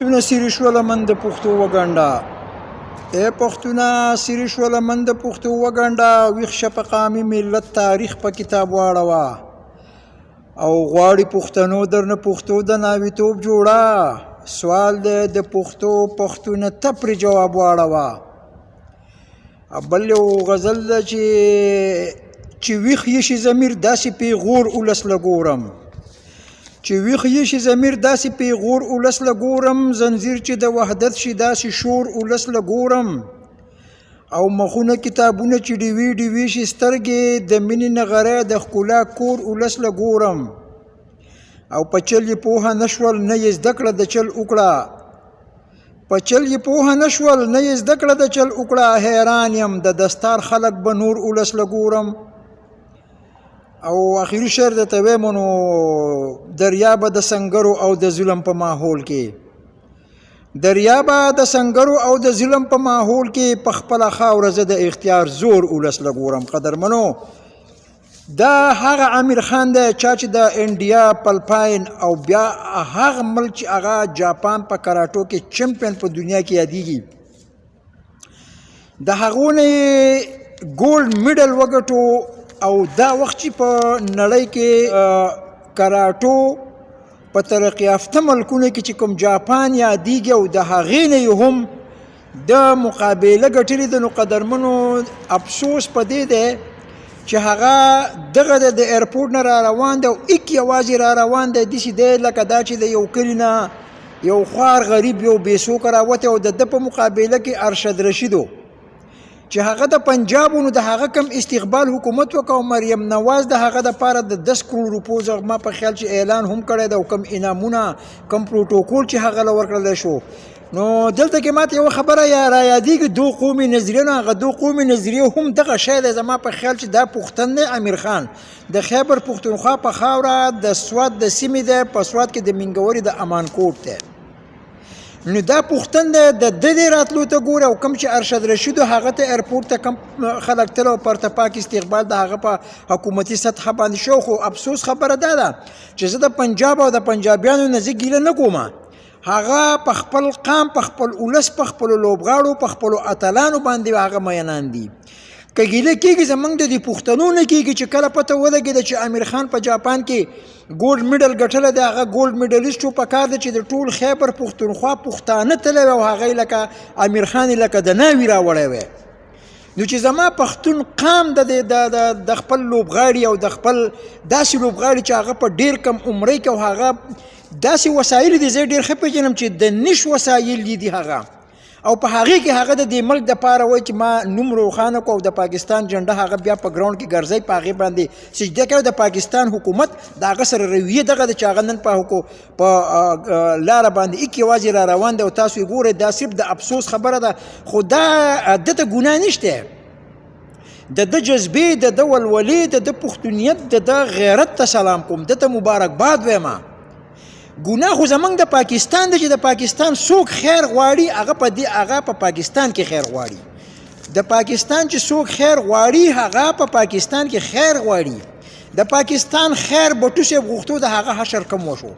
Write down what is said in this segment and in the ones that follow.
پښتونه سیرې شوله من د پښتو وګنډه ای پښتونه سیرې شوله من د پښتو وګنډه ویښ شه په قامي ملت تاریخ په کتاب واړوه او غواړي پښتنو درنه پښتو د ناویتوب جوړه سوال دی د پښتو پښتونه ته پرې جواب واړوه بل یو غزل ده چې ویښ یې شي ضمیر داسې پیغور اولس لګورم چې ویښ یې شي ضمیر داسې پیغور اولس لګورم زنځیر چې د وحدت شي داسې شور اولس لګورم او مخونه کتابونه چې ډیوي ډیوي شي سترګې د مینې نغری د ښکلا کور اولس لګورم او په چل یې پوهه نشول نه یې زده کړه د چل وکړه په چل یې پوهه نشول نه یې زده کړه د چل وکړه حیران یم د دستار خلک به نور اولس لګورم او اخیری شعر درته وایم نو دریابه د سنګرو او د ظلم په ماحول کې دریابه د سنګرو او د ظلم په ماحول کې په خپله خاوره زه د اختیار زور اولس لګورم قدرمنو دا هغه امیر خان دی چا چې د انډیا پلپاین او بیا هغه ملک چې هغه جاپان په کراټو کې چمپیون په دنیا کې یادیږي د هغو نه ګولډ میډل وګټو او دا وخت چې په نړۍ کې کراټو په ترقي یافته ملکونو کې چې کوم جاپان یادیږي او د هغې نه هم د مقابله ګټلې ده نو قدرمنو افسوس په دې دی چې هغه دغه د ایرپورټ نه را روان دی او ایک یوازې را روان دی داسې دی لکه دا چې د یو کلي نه یو خوار غریب یو بېسوکه راوتی او د ده په مقابله کې ارشد رشیدو چې هغه د پنجاب نو د هغه کم استقبال حکومت وکړ او مریم نواز د هغه دپاره د 10 کروڑ روپو ما په خیال چې اعلان هم کړی ده او کم انعامونه کم پروتوکول چې هغه له ورکړلی شو نو دلته کې ماته یوه خبره را یادېږي دو قومي نظریه نو هغه دو قومي نظریه هم دغه شی دی زما په خیال چې دا پښتن دی امیر خان د خیبر پښتونخوا په خاوره د سوات د سیمې دی په سوات کې د مینګوري د امانکوټ دی نو دا پښتن دی د دې راتلو ته ګوره او کوم چې ارشد رشیدو هغه ته ایرپورټ ته کم خلک تلل او پرته پاک استقبال د هغه په حکومتي سطحه باندې شو خو افسوس خبره دا ده چې زه د پنجاب او د پنجابیانو نه زه ګیله نه کوم هغه په خپل قام په خپل اولس په خپلو لوبغاړو په خپلو اتلانو باندې هغه میینان دي که ګیله کېږي زموږ د دې پښتنو نه کېږي چې کله پته ولګېده چې امیر خان په جاپان کې ګولډ میډل ګټلی دی هغه ګولډ میډلیسټو په کار دی چې د ټول خیبر پښتونخوا پښتانه تللی وي او هغه لکه امیر خان لکه د ناوي راوړی وی نو چې زما پښتون قام د خپل لوبغاړي او د خپل داسې لوبغاړي چې هغه په ډېر کم عمرۍ کې او هغه داسې وسایل دي زه ډېر ښه پېژنم چې د نش وسایل دي هغه او په هغې کې هغه د دې ملک دپاره وایي چې ما نوم روښانه کړو او د پاکستان جنډه هغه بیا په ګراونډ کې ګرځئ په هغې باندې سجده کوي د پاکستان حکومت د هغه سره رویه دغه ده چې هغه نن په لاره باندې ایک یوازې را روان دی او تاسو یې ګورئ دا صرف د افسوس خبره ده خو دا دته ګناه نشته د ده جذبې د ده ولولې د ده پښتونیت د ده غیرت ته سلام کوم ده ته مبارکباد وایم ګناه خو زمونږ د پاکستان دی چې د پاکستان څوک خیر غواړي هغه په پاکستان کې خیر غواړي د پاکستان چې څوک خیر غواړي هغه په پاکستان کې خیر غواړي د پاکستان خیر بټو صاحب غوښتو د هغه حشر کم وشو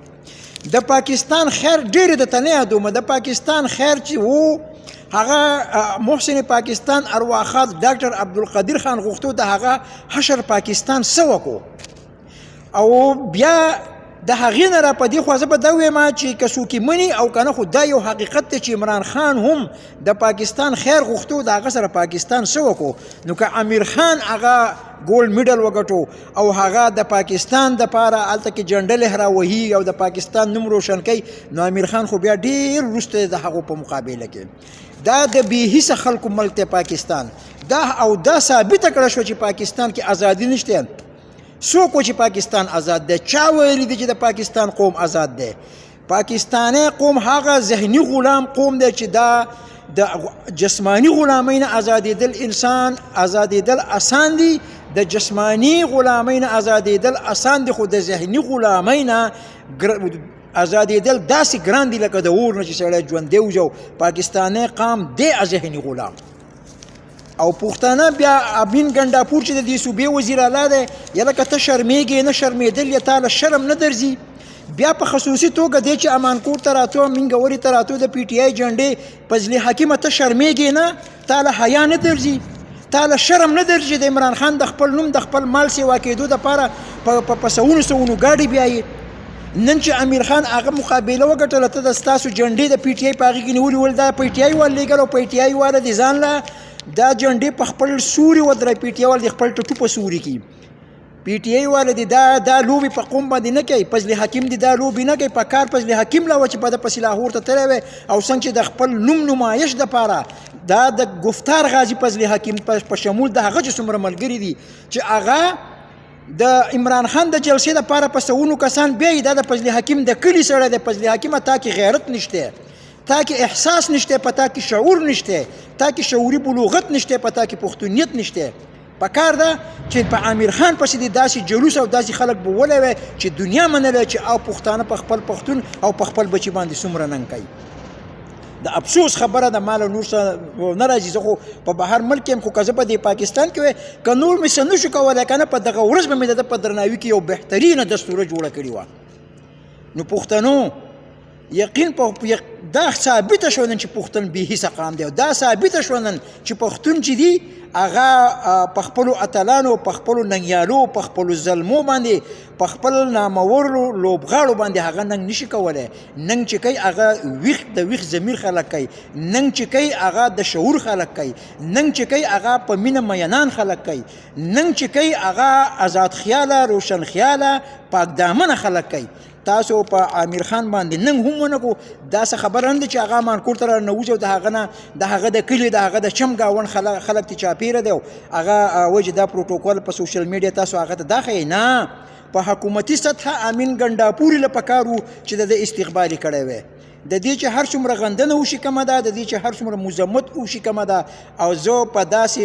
د پاکستان خیر ډېرې د ته نه یادومه د پاکستان خیر چې و هغه محسن پاکستان ارواخات ډاکټر عبدالقدیر خان غوښتو د هغه حشر پاکستان څه وکړو او بیا د هغې نه را په دې خوا زه به دا ویم چې که څوک مني او که نه خو دا یو حقیقت دی چې عمران خان هم د پاکستان خیر غوښتو د هغه سره پاکستان څه وکړو نو که امیر خان هغه ګولډ میډل وګټو او هغه د پاکستان دپاره هلته کې جنډه لهراوهي او د پاکستان نوم روشن کوي نو امیر خان خو بیا ډېر وروسته د هغو په مقابله کې دا د بېحیسه خلکو ملک دی پاکستان دا ثابته کړه شوه چې پاکستان کې ازادي نشته څوک چې پاکستان آزاد دی چا ویلی دی چې د پاکستان قوم آزاد دی پاکستانی قوم هغه ذهني غلام قوم دی چې دا د جسمانی غلامۍ نه ازادېدل انسان ازادېدل اسان دي د جسمانی غلامۍ نه ازادېدل اسان دي خو د ذهني غلامۍ نه ازادېدل داسې ګران دي لکه د اور نه چې سړی ژوندی وځي پاکستانی قام دی ذهني غلام او پښتانه بیا امین ګنډاپور چې د دې صوبې وزیر اعلی دی یا لکه ته شرمېږې نه شرمېدل یا تا له شرم نه درځي بیا په خصوصي توګه دی چې امانکور ته راتو منګوري ته راتو د پی ټی آی جنډې فضلي حکیمه ته شرمېږې نه تا له حیا نه درځي تا له شرم نه درځي د عمران خان د خپل نوم د خپل مال سیوا کېدو دپاره په سوونو ګاډي بیایي نن چې امیر خان هغه مقابله وګټله ته د ستاسو جنډې د پی ټی آی په هغې کې نیولي ول دا پی ټی آی وال لېږل او پی ټی آی واله د ځان له دا جنډې په خپل سوري ودروي پی ټی آی وال د خپل ټټو په سوري کې پی ټی آی والا دی دا لوبې په قوم باندې نه کوي فضلي حکیم دی دا لوبې نه کوي په کار فضلي حکیم لا و چې په د پسې لاهور ته تللی وی او څنګه چې د خپل نوم نمایش دپاره دا د گفتار غازي فضلي حکیم په شمول د هغه چې څومره ملګري دي چې هغه د عمران خان د جلسې دپاره په سوونو کسان بیایي دا د فضلي حکیم د کلي سړی دی فضلي حکیمه تا کې غیرت نشته تا کې احساس نشته په تا کې شعور نشته تا کې شعوري بلوغت نشته په تا کې پښتونیت نشته پکار ده چې په امیر خان پسې د داسې جلوس او داسې خلک به ولی وی چې دنیا منله چې او پښتانه په خپل پښتون او په خپل بچي باندې څومره ننګ کوي د افسوس خبره د مال نور سره نه راځي زه خو په بهر ملک یم خو که زه په دې پاکستان کې وی که نور مې څه نشو کولی که نه په دغه ورځ به مې د ده په درناوي کې یو بهترینه دستوره جوړه کړې وه نو پښتنو یقین دا ثابته شو نن چې پښتون بې حسه قام دی او دا ثابته شو نن چې پښتون چې دی هغه په خپلو اتلانو په خپلو ننګیالو په خپلو ظلمو باندې په خپل نامورو لوبغاړو باندې هغه ننګ نشي کولی ننګ چې کوي هغه ویښ د ویښ ضمیر خلک کوي ننګ چې کوي هغه د شعور خلک کوي ننګ چې کوي هغه په مینه مینان خلک کوي ننګ چې کوي هغه آزاد خیاله روشن خیاله پاک دامنه خلک کوي تاسو په امیر خان باندې ننګ هم ونه کو داسې خبره نه ده چې هغه مانکور ته راننوځي او د هغه نه د هغه د کلي د هغه د چم ګاونډ خلک تی چاپېره دی او هغه وجه دا پروتوکول په سوشل میډیا تاسو هغه ته دا ښیي نه په حکومتي سطحه امین ګنډاپوري له پکار و چې د استقبالي کړی وی د دې چې هر څومره غندنه وشي کمه ده د دې چې هر څومره مذمت وشي کمه ده او زه په داسې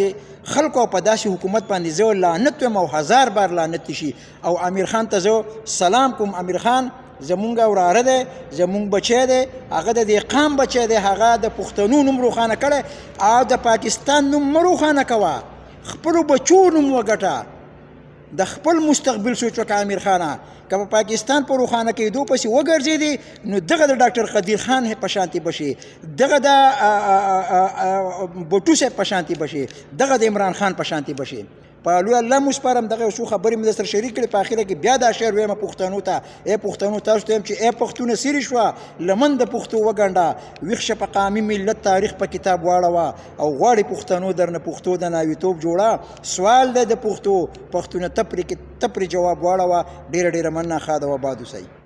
خلکو او په داسې حکومت باندې زه لعنت ویم او هزار بار لعنت شي او امیر خان ته زه سلام کوم امیر خان زمونږ وراره دی زمونږ بچی دی هغه د دې قام بچی دی هغه د پښتنو نوم روښانه کړی او د پاکستان نوم مه روښانه کوه خپلو بچو نوم وګټه د خپل مستقبل سوچ وکړه امیر خانه که په پاکستان په روښانه کېدو پسې وګرځېدې نو دغه د ډاکټر قدیر خان په شانتي بشي دغه د بوټو صاحب په شانتي بشي دغه د عمران خان په شانتي بشي په لوی الله مو سپارم دغه څو خبرې مې درسره شریک کړې په اخره کې بیا دا شعر ویم پښتنو ته ای پښتنو تاسو ته یم چې ای پښتونه سیرې شوه لمن د پښتو وګنډه ویښ شه په قامي ملت تاریخ په کتاب واړوه او غواړي پښتنو درنه پښتو د ناویتوب جوړه سوال دی د پښتو پښتونه تپرې جواب واړوه ډېره ډېره مننه ښاده و باد اوسئ